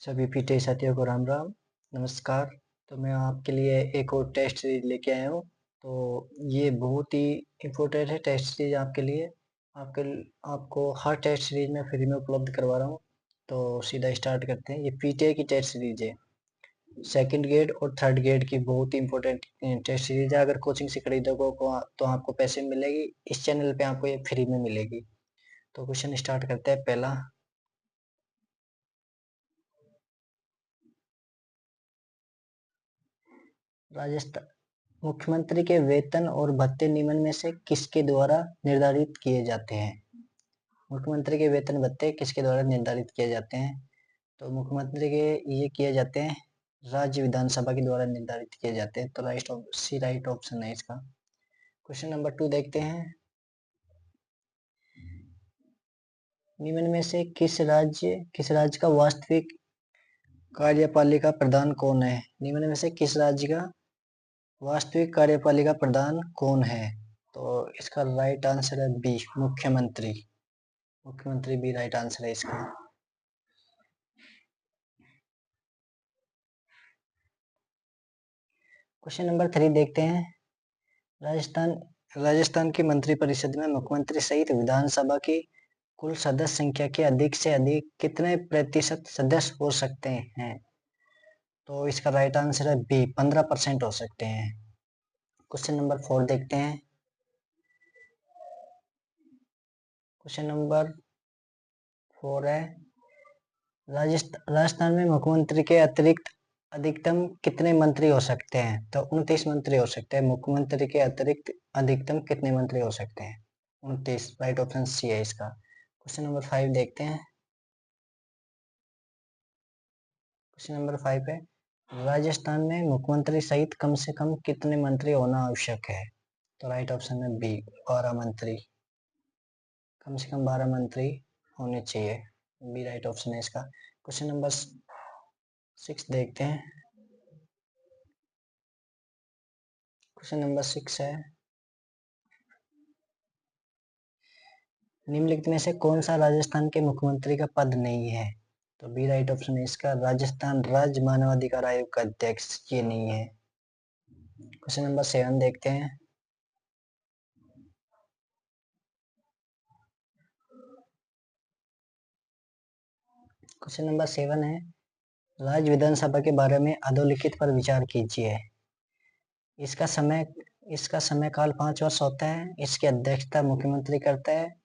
सभी पीटे साथियों को राम राम, नमस्कार। तो मैं आपके लिए एक और टेस्ट सीरीज लेके आया हूँ। तो ये बहुत ही इम्पोर्टेंट है टेस्ट सीरीज आपके लिए। आपके आपको हर टेस्ट सीरीज में फ्री में उपलब्ध करवा रहा हूँ। तो सीधा स्टार्ट करते हैं। ये पीटीआई की टेस्ट सीरीज है। सेकंड ग्रेड और थर्ड ग्रेड की बहुत ही इंपॉर्टेंट टेस्ट सीरीज है। अगर कोचिंग से खरीदोगे तो आपको पैसे में मिलेगी। इस चैनल पे आपको ये फ्री में मिलेगी। तो क्वेश्चन स्टार्ट करते हैं। पहला, राजस्थान मुख्यमंत्री के वेतन और भत्ते निम्न में से किसके द्वारा निर्धारित किए जाते हैं? मुख्यमंत्री के वेतन भत्ते किसके द्वारा निर्धारित किए जाते हैं? तो मुख्यमंत्री के ये किए जाते हैं, राज्य विधानसभा के द्वारा निर्धारित किए जाते हैं। तो राइट ऑप्शन है इसका। क्वेश्चन नंबर 2 देखते हैं। निम्न में से किस राज्य का वास्तविक कार्यपालिका प्रधान कौन है? निम्न में से किस राज्य का वास्तविक कार्यपालिका प्रधान कौन है? तो इसका राइट आंसर है बी, मुख्यमंत्री। मुख्यमंत्री भी राइट आंसर है इसका। क्वेश्चन नंबर 3 देखते हैं। राजस्थान राजस्थान की मंत्रिपरिषद में मुख्यमंत्री सहित विधानसभा की कुल सदस्य संख्या के अधिक से अधिक कितने प्रतिशत सदस्य हो सकते हैं? तो इसका राइट आंसर है बी, 15% हो सकते हैं। क्वेश्चन नंबर 4 देखते हैं। क्वेश्चन नंबर 4 है, राजस्थान में मुख्यमंत्री के अतिरिक्त अधिकतम कितने मंत्री हो सकते हैं? तो 29 मंत्री हो सकते हैं। मुख्यमंत्री के अतिरिक्त अधिकतम कितने मंत्री हो सकते हैं? 29। राइट ऑप्शन सी है इसका। क्वेश्चन नंबर 5 देखते हैं। क्वेश्चन नंबर 5 है, राजस्थान में मुख्यमंत्री सहित कम से कम कितने मंत्री होना आवश्यक है? तो राइट ऑप्शन है बी, 12 मंत्री। कम से कम 12 मंत्री होने चाहिए। बी राइट ऑप्शन है इसका। क्वेश्चन नंबर 6 देखते हैं। क्वेश्चन नंबर 6 है, निम्नलिखित में से कौन सा राजस्थान के मुख्यमंत्री का पद नहीं है? तो बी राइट ऑप्शन है इसका। राजस्थान राज्य मानवाधिकार आयोग का अध्यक्ष ये नहीं है। क्वेश्चन नंबर 7 देखते हैं। क्वेश्चन नंबर 7 है, राज्य विधानसभा के बारे में अधोलिखित पर विचार कीजिए। इसका समय इसका समय काल 5 वर्ष होता है। इसकी अध्यक्षता मुख्यमंत्री करता है।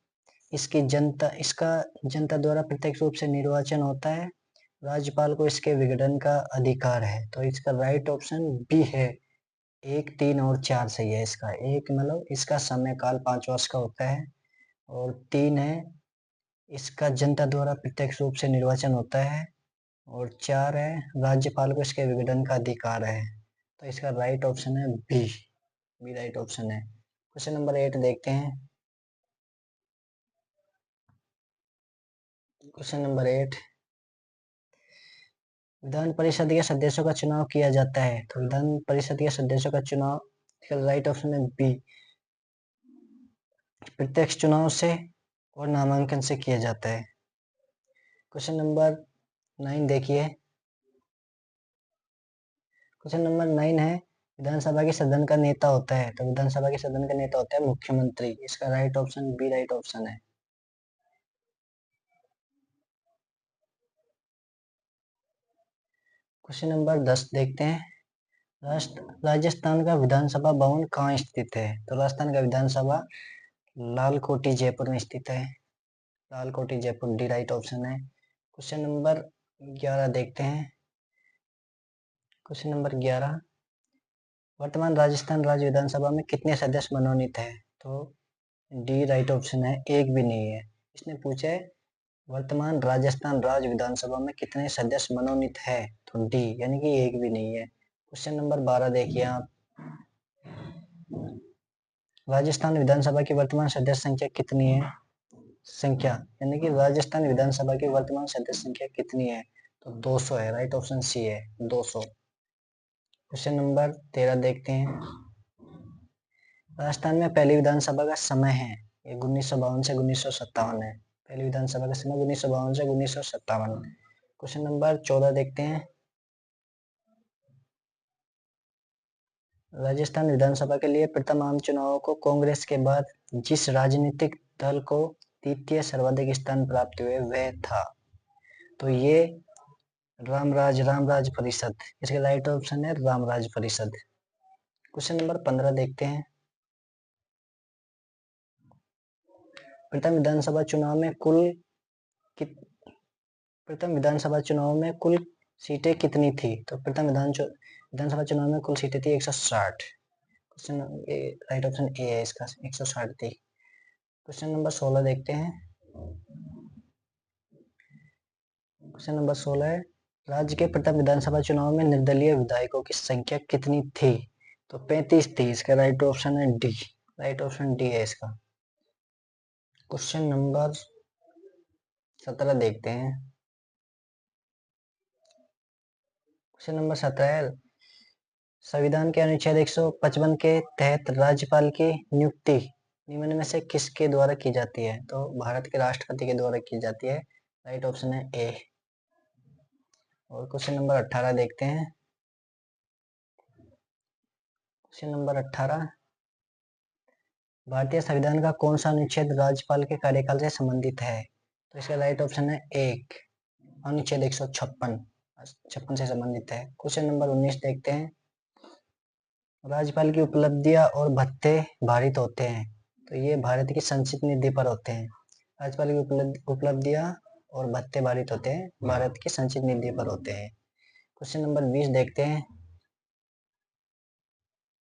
इसका जनता द्वारा प्रत्यक्ष रूप से निर्वाचन होता है। राज्यपाल को इसके विघटन का अधिकार है। तो इसका राइट ऑप्शन बी है। 1, 3 और 4 सही है इसका। 1 मतलब इसका समय काल 5 वर्ष का होता है, और 3 है इसका जनता द्वारा प्रत्यक्ष रूप से निर्वाचन होता है, और 4 है राज्यपाल को इसके विघटन का अधिकार है। तो इसका राइट ऑप्शन है बी। बी राइट ऑप्शन है। क्वेश्चन नंबर 8 देखते हैं। क्वेश्चन नंबर 8, विधान परिषद के सदस्यों का चुनाव किया जाता है। तो विधान परिषद के सदस्यों का चुनाव, राइट ऑप्शन है बी, प्रत्यक्ष चुनाव से और नामांकन से किया जाता है। क्वेश्चन नंबर 9 देखिए। क्वेश्चन नंबर 9 है, विधानसभा के सदन का नेता होता है। तो विधानसभा के सदन का नेता होता है मुख्यमंत्री। इसका right option B right option है। क्वेश्चन नंबर 10 देखते हैं। राजस्थान का विधानसभा भवन कहाँ स्थित है? तो राजस्थान का विधानसभा लाल कोठी जयपुर में स्थित है। लाल कोठी जयपुर डी राइट ऑप्शन है। क्वेश्चन नंबर 11 देखते हैं। क्वेश्चन नंबर 11, वर्तमान राजस्थान राज्य विधानसभा में कितने सदस्य मनोनीत है? तो डी राइट ऑप्शन है, एक भी नहीं है। इसने पूछा है वर्तमान राजस्थान राज्य विधानसभा में कितने सदस्य मनोनीत है? तो डी, यानी कि एक भी नहीं है। क्वेश्चन नंबर 12 देखिए आप। राजस्थान विधानसभा की वर्तमान सदस्य संख्या कितनी है? यानी कि राजस्थान विधानसभा की वर्तमान सदस्य संख्या कितनी है? तो 200 है। राइट ऑप्शन सी है, 200। क्वेश्चन नंबर 13 देखते हैं। राजस्थान में पहली विधानसभा का समय है, ये 1952 से 1957 है। पहली विधानसभा का समय 1952 से 1957। क्वेश्चन नंबर 14 देखते हैं। राजस्थान विधानसभा के लिए प्रथम आम चुनाव को कांग्रेस के बाद जिस राजनीतिक दल को द्वितीय सर्वाधिक स्थान प्राप्त हुए वह था, तो ये रामराज परिषद, इसका राइट ऑप्शन है रामराज परिषद। क्वेश्चन नंबर 15 देखते हैं। प्रथम विधानसभा चुनाव में कुल सीटें कितनी थी? तो प्रथम विधानसभा चुनाव में कुल सीटें थी 160। क्वेश्चन राइट ऑप्शन ए है इसका, 160 थी। क्वेश्चन नंबर 16 देखते हैं। क्वेश्चन नंबर 16 है, राज्य के प्रथम विधानसभा चुनाव में निर्दलीय विधायकों की संख्या कितनी थी? तो 35 थी। इसका राइट ऑप्शन है डी, राइट ऑप्शन डी है इसका। क्वेश्चन नंबर 17 देखते हैं। क्वेश्चन नंबर 17 है, संविधान के अनुच्छेद 155 के तहत राज्यपाल की नियुक्ति निम्न में से किसके द्वारा की जाती है? तो भारत के राष्ट्रपति के द्वारा की जाती है। राइट ऑप्शन है ए। और क्वेश्चन नंबर 18 देखते हैं। क्वेश्चन नंबर 18, भारतीय संविधान का कौन सा अनुच्छेद राज्यपाल के कार्यकाल से संबंधित है? तो इसका राइट ऑप्शन है एक, अनुच्छेद 156 से संबंधित है। क्वेश्चन नंबर 19 देखते हैं। राज्यपाल की उपलब्धियां और भत्ते भारित होते हैं, तो ये भारत की संचित निधि पर होते हैं। राज्यपाल की उपलब्धियां और भत्ते भारित होते हैं, भारत की संचित निधि पर होते हैं। क्वेश्चन नंबर 20 देखते हैं।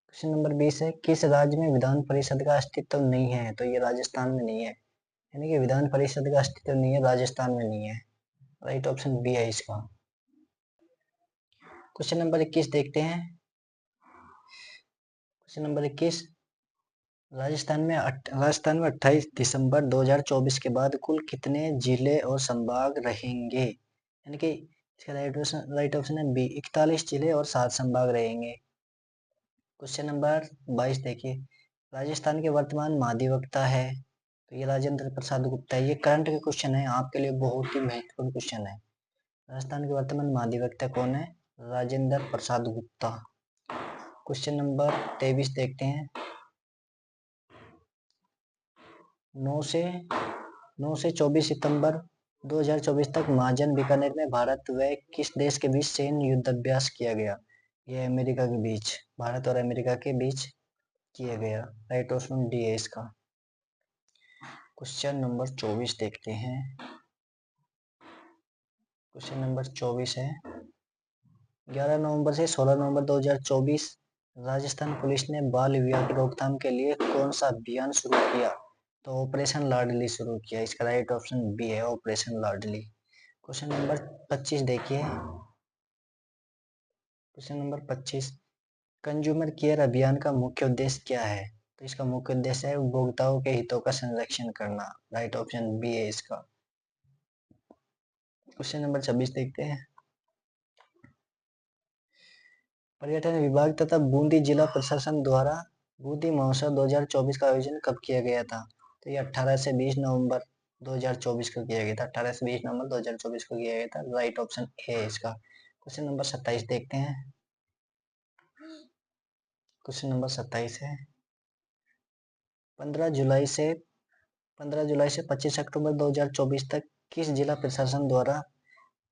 क्वेश्चन नंबर 20 है, किस राज्य में विधान परिषद का अस्तित्व नहीं है? तो ये राजस्थान में नहीं है, यानी कि विधान परिषद का अस्तित्व नहीं है, राजस्थान में नहीं है। राइट ऑप्शन बी है इसका। क्वेश्चन नंबर 21 देखते हैं। क्वेश्चन नंबर 21, राजस्थान में 28 दिसंबर 2024 के बाद कुल कितने जिले और संभाग रहेंगे? यानी कि इसका राइट ऑप्शन है बी, 41 जिले और 7 संभाग रहेंगे। क्वेश्चन नंबर 22 देखिए, राजस्थान के वर्तमान महाधिवक्ता है, तो ये राजेंद्र प्रसाद गुप्ता है। ये करंट के क्वेश्चन है, आपके लिए बहुत ही महत्वपूर्ण क्वेश्चन है। राजस्थान के वर्तमान महाधिवक्ता कौन है? राजेंद्र प्रसाद गुप्ता। क्वेश्चन नंबर 23 देखते हैं। 9 से 24 सितंबर 2024 तक महाजन बीकानेर में भारत व किस देश के बीच सैन्य युद्धाभ्यास किया गया? ये अमेरिका के बीच, भारत और अमेरिका के बीच किया गया। राइट ऑप्शन डी है इसका। क्वेश्चन नंबर 24 देखते हैं। क्वेश्चन नंबर 24 है, 11 नवंबर से 16 नवंबर 2024 राजस्थान पुलिस ने बाल विवाह की रोकथाम के लिए कौन सा अभियान शुरू किया? तो ऑपरेशन लाडली शुरू किया। इसका राइट ऑप्शन बी है, ऑपरेशन लाडली। क्वेश्चन नंबर 25 देखिए। क्वेश्चन नंबर 25, कंज्यूमर केयर अभियान का मुख्य उद्देश्य क्या है? तो इसका मुख्य उद्देश्य है उपभोक्ताओं के हितों का संरक्षण करना। राइट ऑप्शन बी है इसका। क्वेश्चन नंबर 26 देखते हैं। पर्यटन विभाग तथा बूंदी जिला प्रशासन द्वारा बूंदी महोत्सव 2024 का आयोजन कब किया गया था? तो ये 18 से 20 नवंबर 2024 को किया गया था। 18 से 20 नवंबर 2024 को किया गया था। राइट ऑप्शन ए है इसका। क्वेश्चन नंबर 27 देखते हैं। क्वेश्चन नंबर 27 है, 15 जुलाई से 25 अक्टूबर 2024 तक किस जिला प्रशासन द्वारा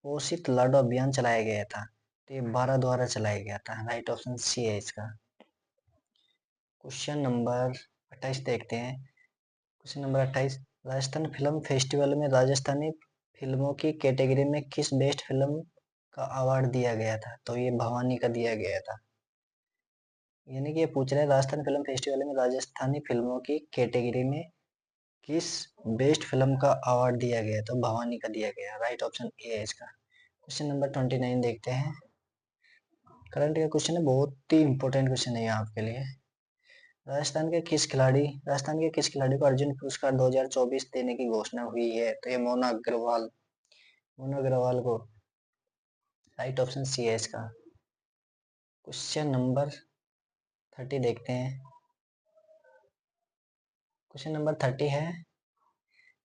पोषित लाडो अभियान चलाया गया था? तो ये 12 द्वारा चलाया गया था। राइट ऑप्शन सी है इसका। क्वेश्चन नंबर 28 देखते हैं। Question number 28, Rajasthan film festival में राजस्थानी फिल्मों की कैटेगरी में किस बेस्ट फिल्म का अवार्ड दिया गया था? तो ये भवानी का दिया गया था। यानी कि ये पूछ रहे हैं, राजस्थान फिल्म फेस्टिवल में राजस्थानी फिल्मों की कैटेगरी में किस बेस्ट फिल्म का अवार्ड दिया गया? तो भवानी का दिया गया। राइट ऑप्शन ए है इसका। क्वेश्चन नंबर 29 देखते हैं। करंट का क्वेश्चन है, बहुत ही इंपॉर्टेंट क्वेश्चन है यहाँ आपके लिए। राजस्थान के किस खिलाड़ी को अर्जुन पुरस्कार 2024 देने की घोषणा हुई है? तो ये मोना अग्रवाल को। राइट ऑप्शन सी है इसका। क्वेश्चन नंबर 30 देखते हैं। क्वेश्चन नंबर 30 है,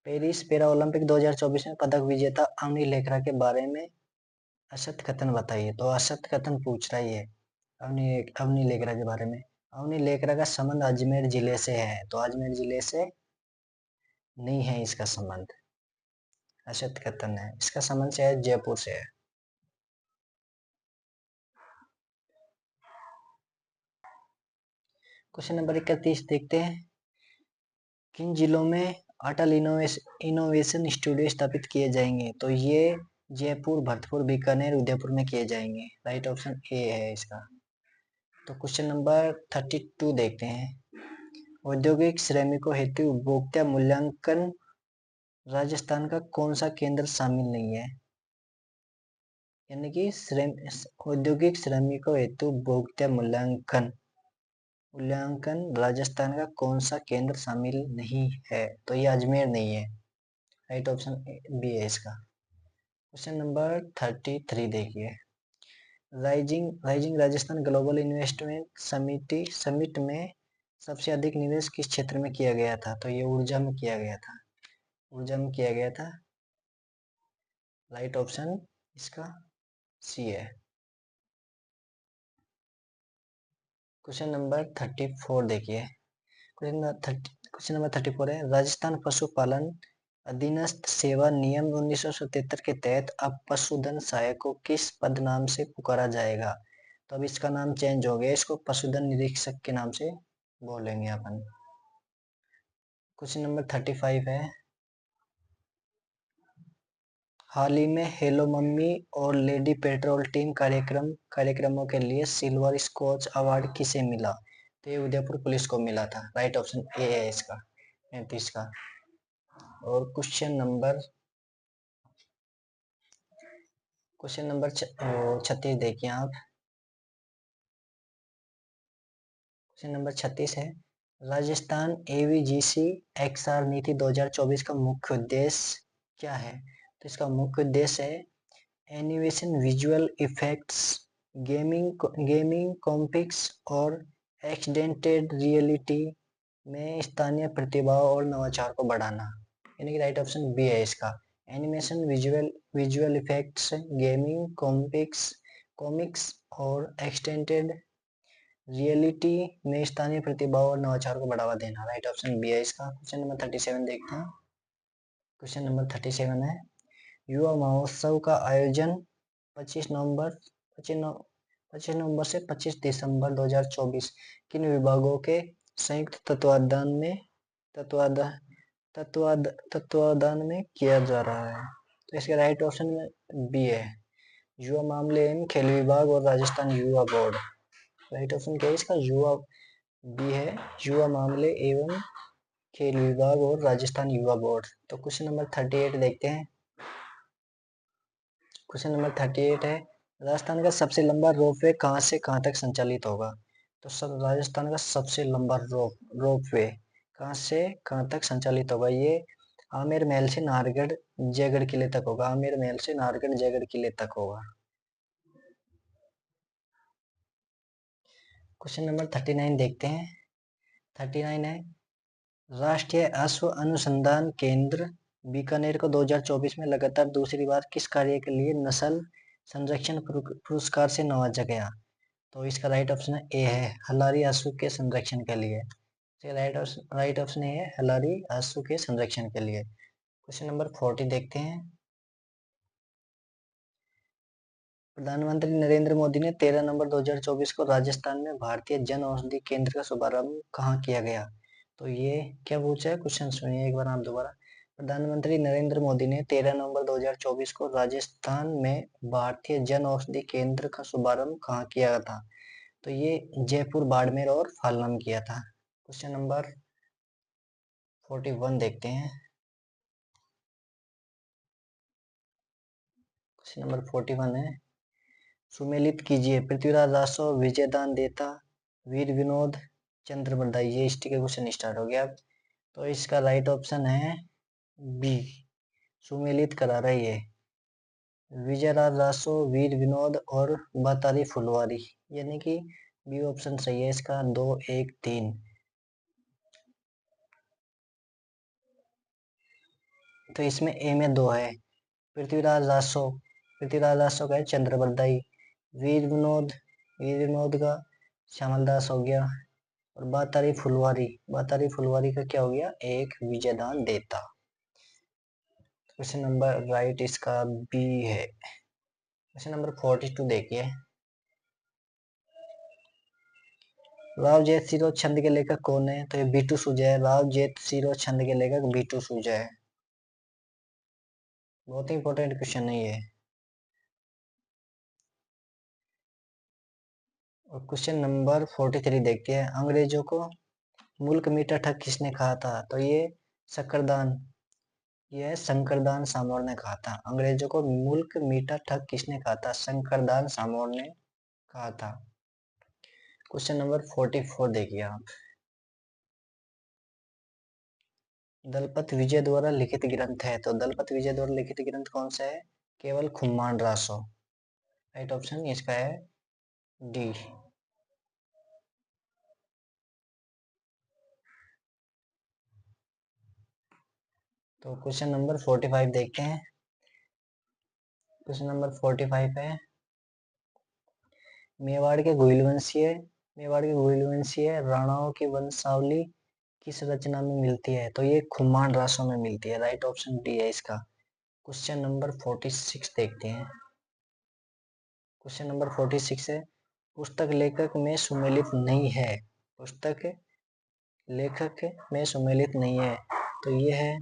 पेरिस पैरा ओलंपिक 2024 में पदक विजेता अवनी लेखरा के बारे में असत कथन बताइए। तो असत कथन पूछ रहा है अवनी लेकरा के बारे में। अवनी लेकरा का संबंध अजमेर जिले से है, तो अजमेर जिले से नहीं है इसका संबंध। असत कथन है, इसका संबंध शायद जयपुर से है। क्वेश्चन नंबर 31 देखते हैं। किन जिलों में अटल इनोवेशन स्टूडियो स्थापित किए जाएंगे? तो ये जयपुर, भरतपुर, बीकानेर, उदयपुर में किए जाएंगे। राइट ऑप्शन ए है इसका। तो क्वेश्चन नंबर 32 देखते हैं। औद्योगिक श्रमिकों हेतु उपभोक्ता मूल्यांकन राजस्थान का कौन सा केंद्र शामिल नहीं है? यानी कि औद्योगिक श्रमिकों हेतु उपभोक्ता मूल्यांकन राजस्थान का कौन सा केंद्र शामिल नहीं है? तो ये अजमेर नहीं है। राइट ऑप्शन बी है इसका। क्वेश्चन नंबर 33 देखिए। Rising Rajasthan global investment summit में सबसे अधिक निवेश किस क्षेत्र में किया गया था? तो ये ऊर्जा में किया गया था। ऊर्जा में किया गया था। राइट ऑप्शन इसका सी है। क्वेश्चन नंबर 34 देखिए। क्वेश्चन नंबर 34 है, राजस्थान पशुपालन अधीनस्थ सेवा नियम 1977 के तहत अब पशुधन सहायक को किस पद नाम से पुकारा जाएगा? तो अब इसका नाम चेंज हो गया, इसको पशुधन निरीक्षक के नाम से बोलेंगे अपन। क्वेश्चन नंबर 35 है, हाल ही में हेलो मम्मी और लेडी पेट्रोल टीम कार्यक्रमों के लिए सिल्वर स्कॉच अवार्ड किसे मिला? तो ये उदयपुर पुलिस को मिला था। राइट ऑप्शन ए है इसका 35 का। और क्वेश्चन नंबर 36 देखिए आप। क्वेश्चन नंबर 36 है, राजस्थान एवीजीसी एक्सआर नीति 2024 का मुख्य उद्देश्य क्या है? तो इसका मुख्य उद्देश्य है एनिमेशन, विजुअल इफेक्ट्स, गेमिंग कॉम्पिक्स और एक्सटेंडेड रियलिटी में स्थानीय प्रतिभा और नवाचार को बढ़ाना। यानी कि राइट ऑप्शन बी है इसका। Animation, visual effects, gaming comics और एक्सटेंडेड रियलिटी में स्थानीय प्रतिभा और नवाचार को बढ़ावा देना। राइट ऑप्शन बी है इसका। क्वेश्चन नंबर 37 देखते हैं। क्वेश्चन नंबर 37 है, युवा महोत्सव का आयोजन 25 नवंबर 25 नवंबर से 25 दिसंबर 2024 किन विभागों के संयुक्त तत्वाधान में किया जा रहा है? तो इसका राइट ऑप्शन में बी है, युवा मामले एवं खेल विभाग और राजस्थान युवा बोर्ड। राइट ऑप्शन क्या है इसका? युवा बी है, युवा मामले एवं खेल विभाग और राजस्थान युवा बोर्ड। तो क्वेश्चन नंबर 38 देखते हैं। क्वेश्चन नंबर 38 है, राजस्थान का सबसे लंबा रोपवे कहाँ से कहाँ तक संचालित होगा? तो सब राजस्थान का सबसे लंबा रोपवे कहाँ से कहाँ तक संचालित होगा? ये आमेर महल से नाहरगढ़ जयगढ़ किले तक होगा। आमेर महल से नाहरगढ़ जयगढ़ किले तक होगा। क्वेश्चन नंबर 39 देखते हैं। 39 है, राष्ट्रीय अश्व अनुसंधान केंद्र बीकानेर को 2024 में लगातार दूसरी बार किस कार्य के लिए नस्ल संरक्षण पुरस्कार से नवाजा गया? तो इसका राइट ऑप्शन ए है, हलारी अश्व के संरक्षण के लिए। राइट ऑप्शन ए है, हलारी अश्व के संरक्षण के लिए। क्वेश्चन नंबर 40 देखते हैं। प्रधानमंत्री नरेंद्र मोदी ने 13 नवंबर 2024 को राजस्थान में भारतीय जन औषधि केंद्र का शुभारंभ कहाँ किया गया? तो ये क्या पूछा है? क्वेश्चन सुनिए एक बार आप दोबारा। प्रधानमंत्री नरेंद्र मोदी ने 13 नवंबर 2024 को राजस्थान में भारतीय जन औषधि केंद्र का शुभारंभ कहाँ किया था? तो ये जयपुर, बाड़मेर और फालना में किया था। क्वेश्चन नंबर 41 देखते हैं। क्वेश्चन नंबर 41 है, सुमेलित कीजिए पृथ्वीराज रासो, विजयदान देता, वीर विनोद चंद्र बरदाई। ये हिस्ट्री का क्वेश्चन स्टार्ट हो गया। तो इसका राइट ऑप्शन है बी, सुमेलित करा रही है विजयराज रासो, वीर विनोद और बतारी फुलवारी। यानी कि बी ऑप्शन सही है इसका। 2, 1, 3। तो इसमें ए में 2 है, पृथ्वीराज रासो पृथ्वीराज रासो का है चंद्रबरदाई। वीर विनोद का श्यामलदास हो गया। और बातारी फुलवारी का क्या हो गया, एक विजयदान देता। क्वेश्चन नंबर राइट इसका बी है। क्वेश्चन नंबर 42 देखिए। राव जेठ सिरो छंद के लेखक कौन है, तो ये बीटू सुजा है। राव जेठ सिरो छंद के लेखक बीटू सुजा है। बहुत ही इंपॉर्टेंट क्वेश्चन है ये। और क्वेश्चन नंबर 43 देखते हैं। अंग्रेजों को मुल्क मीठा ठग किसने कहा था, तो ये शंकरदान सामोर ने कहा था। अंग्रेजों को मुल्क मीठा ठग किसने कहा था, शंकरदान सामोर ने कहा था। क्वेश्चन नंबर 44 देखिए आप। दलपत विजय द्वारा लिखित ग्रंथ है, तो दलपत विजय द्वारा लिखित ग्रंथ कौन सा है, केवल खुम्मान रासो। राइट ऑप्शन इसका है डी। तो क्वेश्चन नंबर 45 देखते हैं। क्वेश्चन नंबर 45 है, मेवाड़ के गुइल वंशीय राणाओं की वंशावली किस रचना में मिलती है, तो ये खुम्मान रासो में मिलती है। राइट ऑप्शन डी है इसका। क्वेश्चन नंबर 46 देखते हैं। क्वेश्चन नंबर 46 है, पुस्तक लेखक में सुमेलित नहीं है, पुस्तक लेखक में सुमेलित नहीं है, तो ये है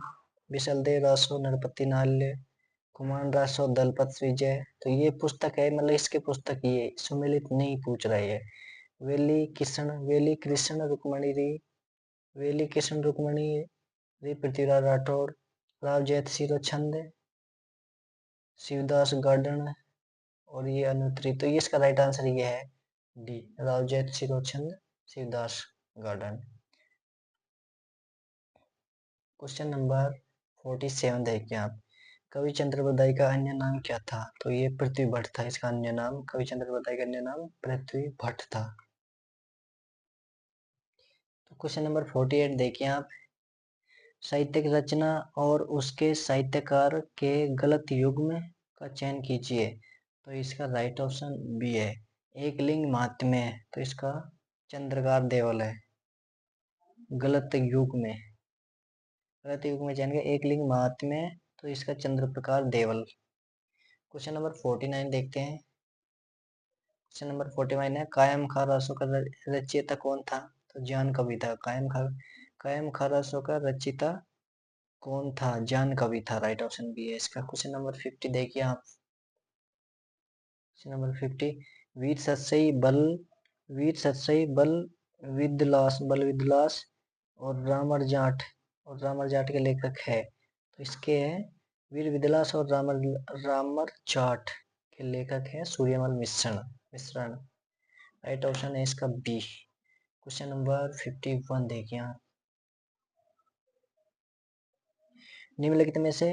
विशलदेव रासो, नरपति नाल्य, कुमार रासो, दलपत विजय। तो ये पुस्तक है, मतलब इसके पुस्तक ये सुमेलित नहीं पूछ रही है। वेली कृष्ण रुक्मणी री पृथ्वीराज राठौड़, राव जैत सिरो छंद, शिवदास गार्डन और ये अनुत्तरी। तो ये इसका राइट आंसर ये है डी, राव जैत सिरो छंद, शिवदास गार्डन। क्वेश्चन नंबर 47 देखिए आप। कवि चंद्रबरदाई का अन्य नाम क्या था, तो ये पृथ्वी भट्ट था इसका अन्य नाम। कवि चंद्रबरदाई का अन्य नाम पृथ्वी भट्ट था। तो क्वेश्चन नंबर 48 देखिए आप। साहित्यिक रचना और उसके साहित्यकार के गलत युग्म का चयन कीजिए, तो इसका राइट ऑप्शन बी है, एक लिंग महात्म्य। तो इसका चंद्रकार देवल है। गलत युग में चयन किया, एक लिंग महात्म्य, तो इसका चंद्रप्रकार देवल। क्वेश्चन नंबर 49 देखते हैं। क्वेश्चन नंबर 41 है, कायम खा रसों का रचयिता कौन था, तो जान कवि था। कायम खा रसों का रचयिता कौन था, जान कवि था। राइट ऑप्शन बी है इसका। क्वेश्चन नंबर 50 देखिए आप। क्वेश्चन नंबर 50, वीर सत्सई बल विदलास और रामर जाट के लेखक है, तो इसके वीर विदलास और रामर जाट के लेखक है सूर्यमल मिश्रण। राइट ऑप्शन है इसका बी। क्वेश्चन नंबर 51 देखिए आप। निम्नलिखित में से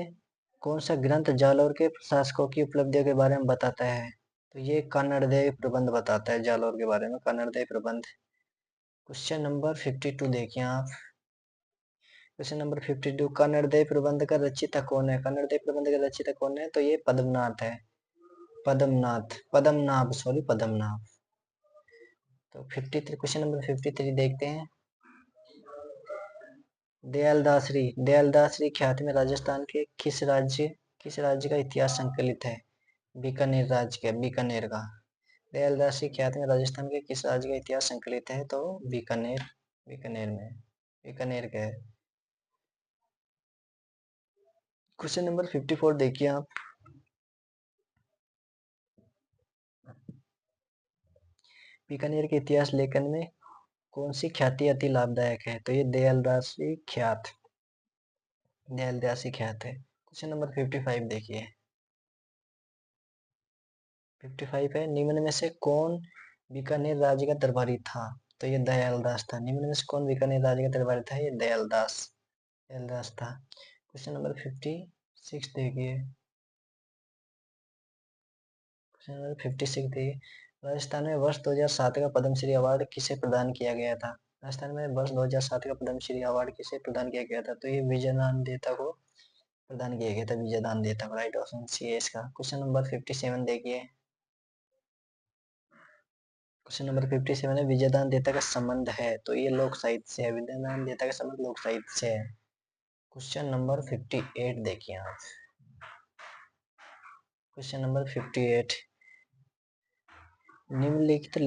कौन सा ग्रंथ जालौर के प्रशासकों की उपलब्धियों के बारे में बताता है, तो ये कन्नड़देव प्रबंध बताता है जालौर के बारे में, कन्नड़देव प्रबंध। क्वेश्चन नंबर 52 देखिए आप। क्वेश्चन नंबर 52, कन्नड़देव प्रबंध का रचयिता कौन है, कन्नड़देव प्रबंध का रचयिता कौन है, तो ये पद्मनाभ है। पद्मनाभ। तो 53, क्वेश्चन नंबर 53 देखते हैं। दयालदासरी ख्याति में राजस्थान के किस राज्य का इतिहास संकलित है, बीकानेर का। दयालदासरी ख्याति में राजस्थान के किस राज्य का इतिहास संकलित है, तो बीकानेर का है। क्वेश्चन नंबर 54 देखिए आप। बीकानेर के इतिहास लेखन में कौन सी ख्याति अति लाभदायक है, तो ये दयालदासी ख्यात है। क्वेश्चन नंबर 55 देखिए। 55 है, निम्न में से कौन बीकानेर राज्य का दरबारी था, तो ये दयालदास था। निम्न में से कौन बीकानेर राज्य का दरबारी था, ये दयालदास था। क्वेश्चन नंबर 56 देखिए। क्वेश्चन नंबर 56 देखिए। राजस्थान में वर्ष 2007 का पद्मश्री अवार्ड किसे प्रदान किया गया था, राजस्थान में वर्ष 2007 का पद्मश्री अवार्ड किसे प्रदान किया गया था, तो ये विजयनानदेता को प्रदान किया गया था, विजयदान देता। राइट ऑप्शन सी है इसका। क्वेश्चन नंबर 57 देखिए। क्वेश्चन नंबर 57 है, विजयदान देता का संबंध है, तो ये लोक साहित्य से है। विजयदान देता का संबंध लोक साहित्य से है। क्वेश्चन नंबर 58 देखिए आप। क्वेश्चन नंबर 58, निम्नलिखित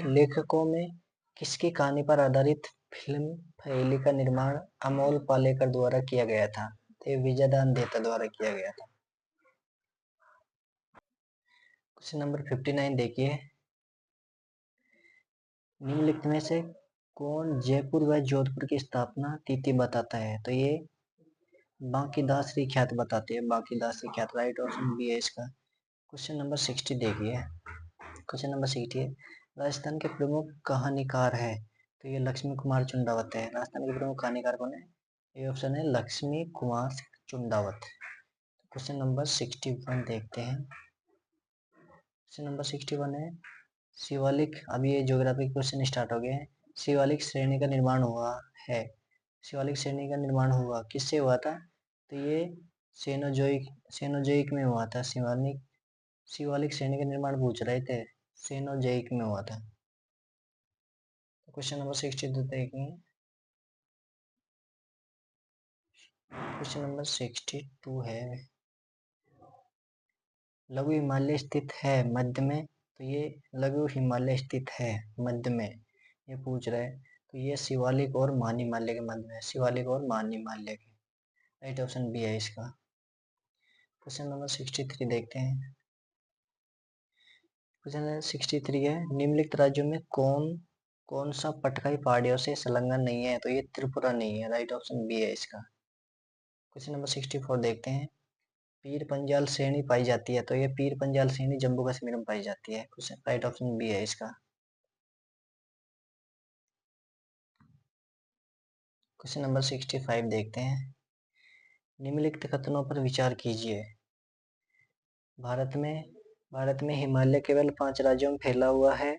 लेखकों में किसकी कहानी पर आधारित फिल्म पहेली का निर्माण अमोल पालेकर द्वारा किया गया था? तो ये विजयदान देता द्वारा किया गया था। क्वेश्चन नंबर 59 देखिए। निम्नलिखित में से कौन जयपुर व जोधपुर की स्थापना तिथि बताता है? तो ये बांकीदासरी ख्यात बताते हैं, बांकीदासरी ख्यात। राइट ऑप्शन बी है इसका। क्वेश्चन नंबर 60 देखिए। क्वेश्चन नंबर 60 है, राजस्थान के प्रमुख कहानीकार है? तो ये लक्ष्मी कुमार चुंडावत है। राजस्थान के प्रमुख कहानीकार कौन है? ये ऑप्शन है लक्ष्मी कुमार चुंडावत। क्वेश्चन नंबर 61 देखते हैं। क्वेश्चन नंबर 61 है, शिवालिक, अभी ये ज्योग्राफी क्वेश्चन स्टार्ट हो गए हैं। शिवालिक श्रेणी का निर्माण हुआ है, शिवालिक श्रेणी का निर्माण हुआ किससे हुआ था? तो ये सेनोजोइक में हुआ था। शिवालिक श्रेणी का निर्माण पूछ रहे थे, सेनोजोइक में हुआ था। क्वेश्चन नंबर 62 देखेंगे। क्वेश्चन नंबर 62 है, लघु हिमालय स्थित है मध्य में? तो ये लघु हिमालय स्थित है मध्य में, ये पूछ रहे हैं। तो ये शिवालिक और महानिमालय के मध्य में, शिवालिक और महानिमालय के। राइट ऑप्शन बी है इसका। क्वेश्चन नंबर 63 देखते हैं। क्वेश्चन नंबर 63 है, निम्नलिखित राज्यों में कौन सा पटकाई पहाड़ियों से संलग्न नहीं है? तो ये त्रिपुरा नहीं है। राइट ऑप्शन बी है इसका। क्वेश्चन नंबर 64 देखते हैं, पीर पंजाल श्रेणी पाई जाती है? तो ये पीर पंजाल श्रेणी जम्मू कश्मीर में पाई जाती है। क्वेश्चन राइट ऑप्शन बी है इसका। क्वेश्चन नंबर 65 देखते हैं, निम्नलिखित कथनों पर विचार कीजिए। भारत में हिमालय केवल 5 राज्यों में फैला हुआ है,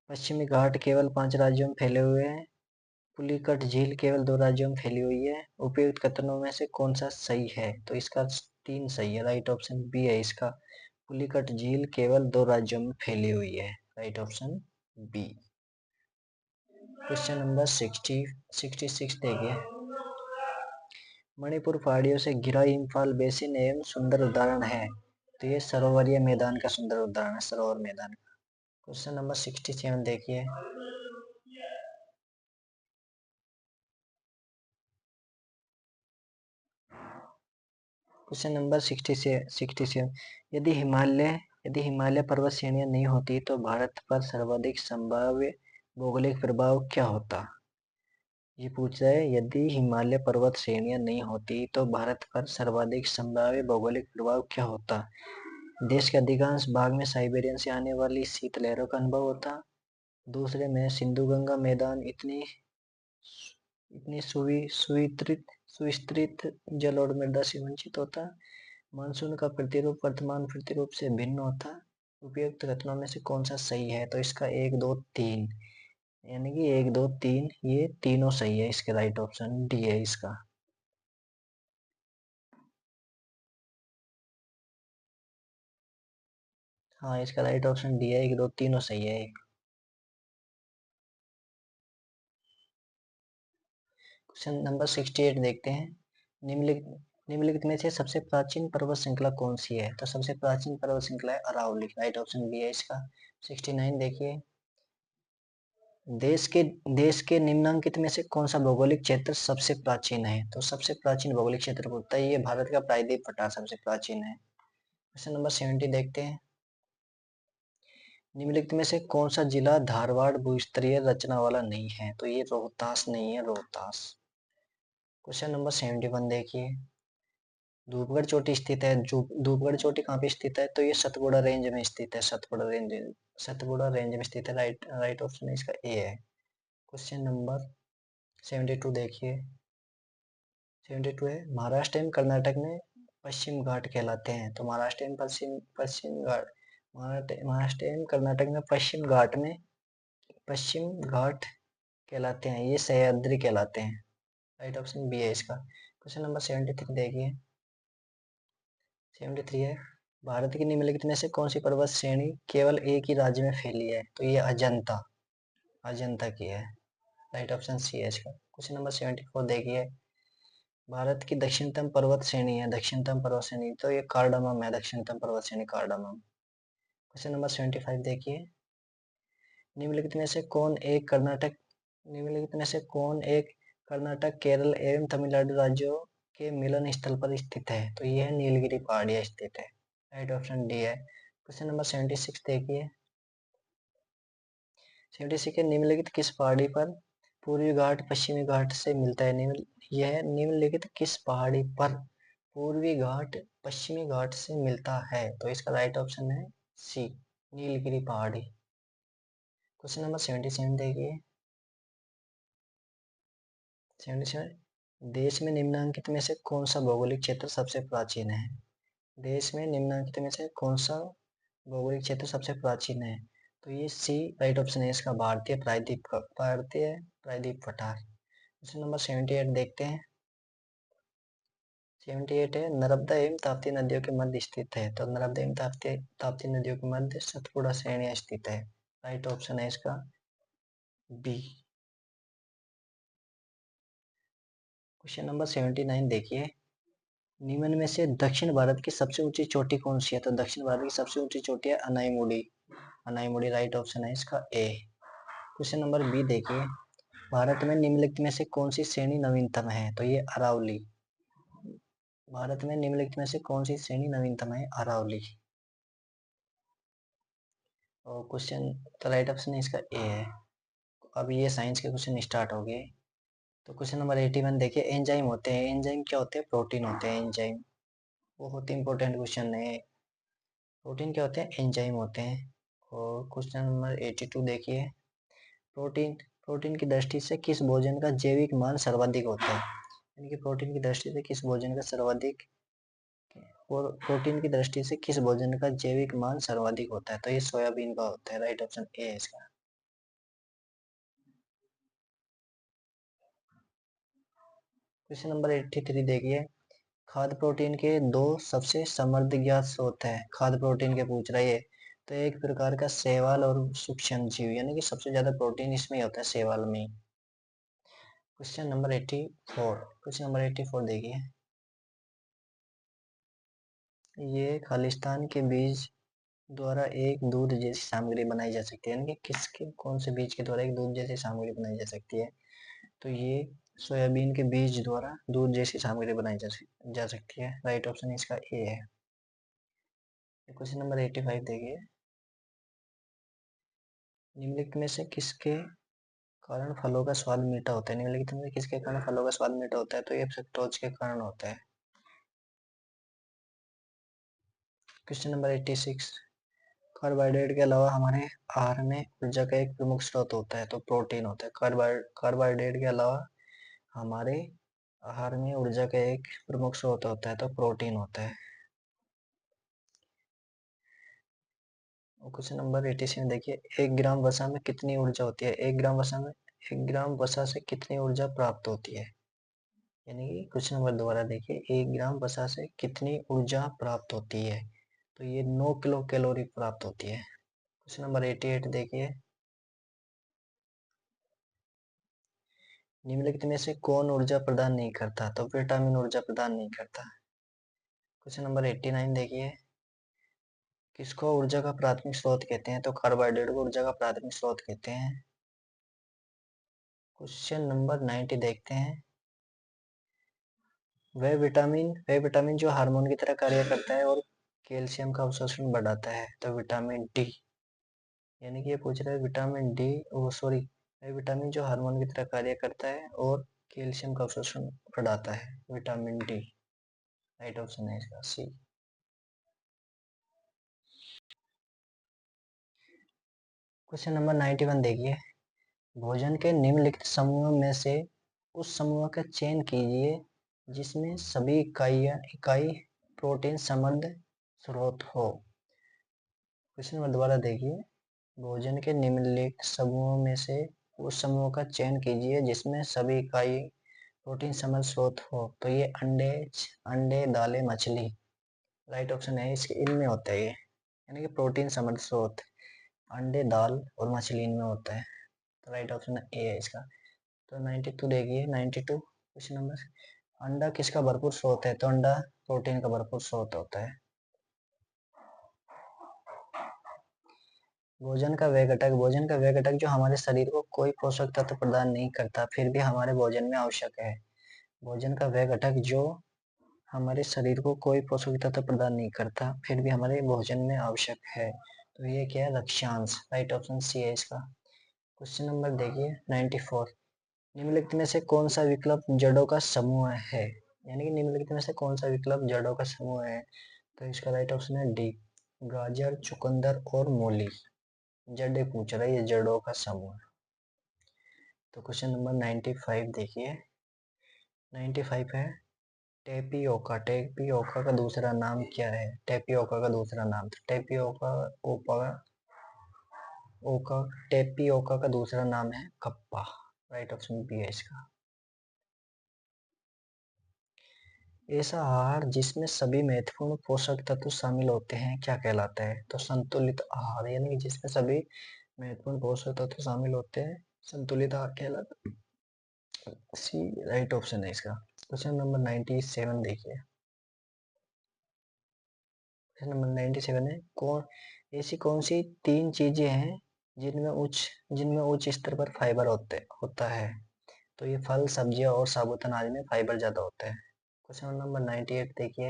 पश्चिमी घाट केवल 5 राज्यों में फैले हुए हैं, पुलिकट झील केवल 2 राज्यों में फैली हुई है। उपयुक्त कथनों में से कौन सा सही है? तो इसका 3 सही है। राइट ऑप्शन बी है इसका। पुलिकट झील केवल 2 राज्यों में फैली हुई है। Right option B. Question number 66 देखिए। मणिपुर पहाड़ियों से घिरा इम्फाल बेसिन एवं सुंदर उदाहरण है? तो ये सरोवरीय मैदान का सुंदर उदाहरण है, सरोवर मैदान का। क्वेश्चन नंबर 67 देखिए। क्वेश्चन नंबर 67, यदि हिमालय पर्वत श्रेणियां नहीं होती तो भारत पर सर्वाधिक संभाव्य भौगोलिक प्रभाव क्या होता? ये पूछ रहा है, यदि हिमालय पर्वत श्रेणियां नहीं होती तो भारत पर सर्वाधिक संभाव्य भौगोलिक प्रभाव क्या होता? देश के अधिकांश भाग में साइबेरियन से आने वाली शीतलहरों का अनुभव होता। दूसरे में सिंधु गंगा मैदान इतनी सुविस्तृत जल और मृदा से वंचित होता। मानसून का प्रतिरूप वर्तमान प्रतिरूप से भिन्न होता। उपयुक्त कथनों में से कौन सा सही है? तो इसका 1 2 3, यानी कि 1 2 3 ये तीनों सही है इसके। राइट ऑप्शन डी है इसका। हाँ, इसका राइट ऑप्शन डी है, 1 2 तीनों सही है। क्वेश्चन नंबर 68 देखते हैं, निम्नलिखित में से सबसे प्राचीन पर्वत श्रृंखला कौन सी है? तो सबसे प्राचीन पर्वत श्रृंखला है अरावली। राइट ऑप्शन बी है इसका। 69 देखिए, देश के निम्नांकित में से कौन सा भौगोलिक क्षेत्र सबसे प्राचीन है? तो सबसे प्राचीन भौगोलिक क्षेत्र होता है, ये भारत का प्रायद्वीप पठार सबसे प्राचीन है। क्वेश्चन नंबर 70 देखते हैं, निम्नलिखित में से कौन सा जिला धारवाड़ भूस्तरीय रचना वाला नहीं है? तो ये रोहतास नहीं है, रोहतास। क्वेश्चन नंबर 71 देखिए, धूपगढ़ चोटी स्थित है, जो धूपगढ़ चोटी कहाँ पे स्थित है? तो ये सतपुड़ा रेंज में स्थित है, सतपुड़ा रेंज में स्थित है। राइट ऑप्शन इसका ए है। क्वेश्चन नंबर 72 देखिए। 72 है, महाराष्ट्र एवं कर्नाटक में पश्चिम घाट कहलाते हैं। तो महाराष्ट्र एवं पश्चिम घाट, महाराष्ट्र एवं कर्नाटक में पश्चिम घाट कहलाते हैं, ये सह्याद्री कहलाते हैं। राइट ऑप्शन बी है इसका। क्वेश्चन नंबर 73 देखिए। 73 है, भारत की निम्नलिखित में से कौन सी पर्वत श्रेणी केवल एक ही राज्य में फैली है? तो ये अजंता, अजंता की है। राइट ऑप्शन सी है इसका। क्वेश्चन नंबर 74 देखिए। भारत की दक्षिणतम पर्वत श्रेणी है, दक्षिणतम पर्वत श्रेणी, तो ये कार्डामम है, दक्षिणतम पर्वत श्रेणी कार्डामम। क्वेश्चन नंबर 75 देखिए। निम्नलिखित में से कौन एक कर्नाटक निम्नलिखित में से कौन एक कर्नाटक, केरल एवं तमिलनाडु राज्यों के मिलन स्थल पर स्थित है? तो ये है नीलगिरी पहाड़ियाँ स्थित है। राइट ऑप्शन डी है। क्वेश्चन नंबर 76 देखिए। 76 के निम्नलिखित किस पहाड़ी पर पूर्वी घाट पश्चिमी घाट से मिलता है? यह निम्नलिखित किस पहाड़ी पर पूर्वी घाट पश्चिमी घाट से मिलता है? तो इसका राइट ऑप्शन है सी, नीलगिरी पहाड़ी। क्वेश्चन नंबर 77 देखिए। 77, देश में निम्नांकित में से कौन सा भौगोलिक क्षेत्र सबसे प्राचीन है? देश में निम्नांकित में से कौन सा भौगोलिक क्षेत्र सबसे प्राचीन है? तो ये सी राइट ऑप्शन है इसका, भारतीय प्रायद्वीप पठार। क्वेश्चन नंबर 78 देखते हैं। 78 है, नर्मदा एवं ताप्ती नदियों के मध्य स्थित है। तो नर्मदा एवं ताप्ती नदियों के मध्य सतपुड़ा श्रेणियां स्थित है। राइट ऑप्शन है इसका बी। क्वेश्चन नंबर 79 देखिए। निम्न में से दक्षिण भारत की सबसे ऊंची चोटी कौन सी है? तो दक्षिण भारत की सबसे ऊंची चोटी है अनाईमुड़ी, अनाईमुड़ी। राइट ऑप्शन है इसका ए। क्वेश्चन नंबर बी देखिए। भारत में निम्नलिखित में से कौन सी श्रेणी नवीनतम है? तो ये अरावली। भारत में निम्नलिखित में से कौन सी श्रेणी नवीनतम है? अरावली। और क्वेश्चन तो राइट ऑप्शन इसका ए है। अब ये साइंस के क्वेश्चन स्टार्ट हो गए। तो क्वेश्चन नंबर 81 देखिए। एंजाइम होते हैं, एंजाइम क्या होते हैं? प्रोटीन होते हैं एंजाइम। बहुत इंपॉर्टेंट क्वेश्चन है। प्रोटीन क्या होते हैं? एंजाइम होते हैं। और क्वेश्चन नंबर 82 देखिए। प्रोटीन प्रोटीन की दृष्टि से किस भोजन का जैविक मान सर्वाधिक होता है? यानी कि प्रोटीन की दृष्टि से किस भोजन का सर्वाधिक और प्रोटीन की दृष्टि से किस भोजन का जैविक मान सर्वाधिक होता है? तो ये सोयाबीन का होता है। राइट ऑप्शन ए है इसका। क्वेश्चन नंबर 83 देखिए। खाद्य प्रोटीन के दो सबसे समृद्ध ज्ञात स्रोत है, खाद्य प्रोटीन के पूछ रहा है। तो एक प्रकार का शैवाल और सूक्ष्म जीव, यानी कि सबसे ज्यादा प्रोटीन इसमें ही होता है, शैवाल में। Question number 84। क्वेश्चन नंबर 84 देखिए। ये खालिस्तान के बीज द्वारा एक दूध जैसी सामग्री बनाई जा सकती है, यानी कि किसके कौन से बीज के द्वारा एक दूध जैसी सामग्री बनाई जा सकती है? तो ये सोयाबीन के बीज द्वारा दूध जैसी सामग्री बनाई जा सकती है। राइट ऑप्शन इसका ए है। क्वेश्चन नंबर 85 देखिए। निम्नलिखित में से किसके कारण फलों का स्वाद मीठा होता है? निम्नलिखित में किसके कारण फलों का स्वाद मीठा होता है? तो ये फ्रक्टोज के कारण होता है। Question number 86। कार्बोहाइड्रेट के अलावा हमारे आहार में ऊर्जा का एक प्रमुख स्रोत होता है, तो प्रोटीन होता है। कार्बोहाइड्रेट के अलावा हमारे आहार में ऊर्जा का एक प्रमुख स्रोत होता है, तो प्रोटीन होता है। क्वेश्चन नंबर 87 देखिए। 1 ग्राम वसा में कितनी ऊर्जा होती है? 1 ग्राम वसा से कितनी ऊर्जा प्राप्त होती है? यानी कि क्वेश्चन नंबर दोबारा देखिए। 1 ग्राम वसा से कितनी ऊर्जा प्राप्त होती है? तो ये 9 किलो कैलोरी प्राप्त होती है। क्वेश्चन नंबर 88 देखिए। निम्नलिखित में से कौन ऊर्जा प्रदान नहीं करता? तो विटामिन ऊर्जा प्रदान नहीं करता। क्वेश्चन नंबर 89 देखिए। किसको ऊर्जा का प्राथमिक स्रोत कहते हैं? तो कार्बोहाइड्रेट को ऊर्जा का प्राथमिक स्रोत कहते हैं। क्वेश्चन नंबर 90 देखते हैं। वह विटामिन जो हार्मोन की तरह कार्य करता है और कैल्शियम का अवशोषण बढ़ाता है, तो विटामिन डी। यानी कि ये पूछ रहा है विटामिन डी, ओ सॉरी, वह विटामिन जो हार्मोन की तरह कार्य करता है और कैल्शियम का अवशोषण बढ़ाता है, विटामिन डी। राइट ऑप्शन है इसका सी। क्वेश्चन नंबर 91 देखिए। भोजन के निम्नलिखित समूहों में से उस समूह का चयन कीजिए जिसमें सभी इकाई प्रोटीन समृद्ध स्रोत हो। क्वेश्चन नंबर दोबारा देखिए। भोजन के निम्नलिखित समूहों में से उस समूह का चयन कीजिए जिसमें सभी इकाई प्रोटीन समृद्ध स्रोत हो तो ये अंडे अंडे दालें मछली, राइट ऑप्शन है इसके, इनमें होता है ये, यानी कि प्रोटीन समृद्ध स्रोत अंडे दाल और मछली इनमें होता है, तो राइट ऑप्शन ए है इसका। तो 92 देखिए, 92 क्वेश्चन नंबर, अंडा किसका भरपूर स्रोत है, तो अंडा प्रोटीन का भरपूर स्रोत होता है। भोजन का वह घटक जो हमारे शरीर को कोई पोषक तत्व प्रदान नहीं करता फिर भी हमारे भोजन में आवश्यक है। भोजन का वह घटक जो हमारे शरीर को कोई पोषक तत्व प्रदान नहीं करता फिर भी हमारे भोजन में आवश्यक है, तो ये क्या है, लक्ष्यांश, राइट ऑप्शन सी है इसका। क्वेश्चन नंबर देखिए 94, निम्नलिखित में से कौन सा विकल्प जड़ों का समूह है, यानी कि निम्नलिखित में से कौन सा विकल्प जड़ों का समूह है, तो इसका राइट ऑप्शन है डी, गाजर चुकंदर और मूली, जड़े पूछ रहा है, ये जड़ों का समूह है। तो क्वेश्चन नंबर 95 देखिए, 95 है टेपियोका, टेपियोका का दूसरा नाम क्या है, टेपियोका का दूसरा नाम, तो टेपियोका ओपा ओका टेपियोका का दूसरा नाम है कप्पा, राइट ऑप्शन बी है इसका। ऐसा आहार जिसमें सभी महत्वपूर्ण पोषक तत्व शामिल होते हैं क्या कहलाता है, तो संतुलित आहार, यानी कि जिसमें सभी महत्वपूर्ण पोषक तत्व शामिल होते हैं संतुलित आहार कहलाता है, सी राइट ऑप्शन है इसका। क्वेश्चन नंबर 97 देखिए, क्वेश्चन नंबर 97 है ऐसी कौन सी तीन चीजें हैं जिनमें उच्च स्तर पर फाइबर होता है, तो ये फल सब्जियां और साबुत अनाज में फाइबर ज्यादा होता है। क्वेश्चन नंबर 98 देखिए,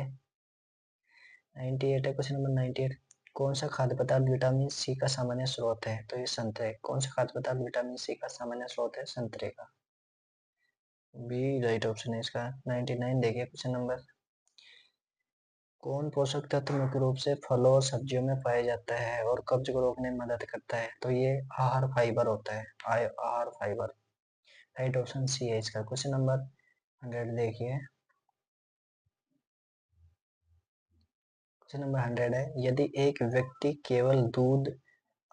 98 है क्वेश्चन नंबर 98, कौन सा खाद्य पदार्थ विटामिन सी का सामान्य स्रोत है, तो ये संतरे, कौन सा खाद्य पदार्थ विटामिन सी का सामान्य स्रोत है, संतरे का, बी राइट ऑप्शन है इसका। 99 देखिए क्वेश्चन नंबर, कौन पोषक तत्व मुख्य रूप से फलों और सब्जियों में पाया जाता है और कब्ज को रोकने में मदद करता है, तो ये आहार फाइबर होता है, आहार फाइबर, राइट ऑप्शन सी है इसका। क्वेश्चन नंबर 100 देखिए, क्वेश्चन नंबर 100 है यदि एक व्यक्ति केवल दूध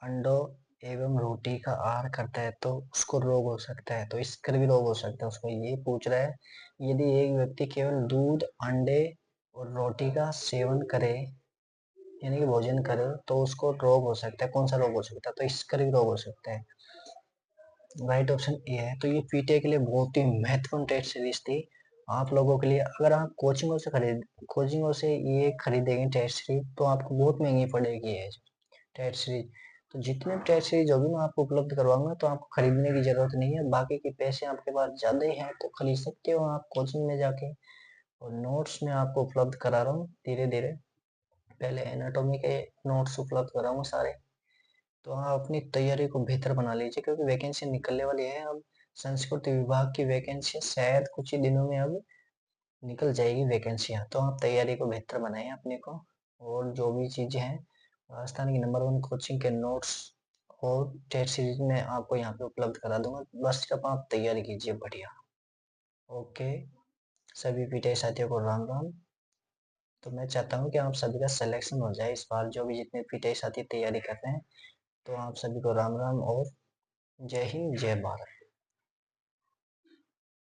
अंडों एवं रोटी का आहार करता है तो उसको रोग हो सकता है, तो इसका भी रोग हो सकता है उसको, ये पूछ रहा है यदि एक व्यक्ति केवल दूध अंडे और रोटी का सेवन करे यानी कि भोजन करे तो उसको रोग हो सकता है, कौन सा रोग हो सकता है, तो इसका भी रोग हो सकता है, राइट ऑप्शन ए है। तो ये पीटीए के लिए बहुत ही महत्वपूर्ण टेस्ट सीरीज थी आप लोगों के लिए। अगर आप कोचिंगों से ये खरीदेंगे टेस्ट सीरीज तो आपको बहुत महंगी पड़ेगी ये टेस्ट सीरीज, तो जितने भी टेस्ट सीरीज होगी मैं आपको उपलब्ध करवाऊंगा, तो आपको खरीदने की जरूरत नहीं है, बाकी के पैसे आपके पास ज्यादा ही हैं तो खरीद सकते हो आप कोचिंग में जाके। और नोट्स में आपको उपलब्ध करा रहा हूँ धीरे धीरे, पहले एनाटॉमी के नोट्स उपलब्ध कराऊंगा सारे, तो आप अपनी तैयारी को बेहतर बना लीजिए क्योंकि वैकेंसी निकलने वाली है अब, संस्कृत विभाग की वैकेंसी शायद कुछ ही दिनों में अब निकल जाएगी वैकेंसियां, तो आप तैयारी को बेहतर बनाएं अपने को, और जो भी चीजें हैं राजस्थान की नंबर 1 कोचिंग के नोट्स और टेस्ट सीरीज में आपको यहाँ पे उपलब्ध करा दूंगा, बस अब आप तैयारी कीजिए बढ़िया। ओके, सभी पीटीआई साथियों को राम राम। तो मैं चाहता हूँ कि आप सभी का सिलेक्शन हो जाए इस बार, जो भी जितने पीटीआई साथी तैयारी कर रहे हैं, तो आप सभी को राम राम और जय हिंद जय भारत।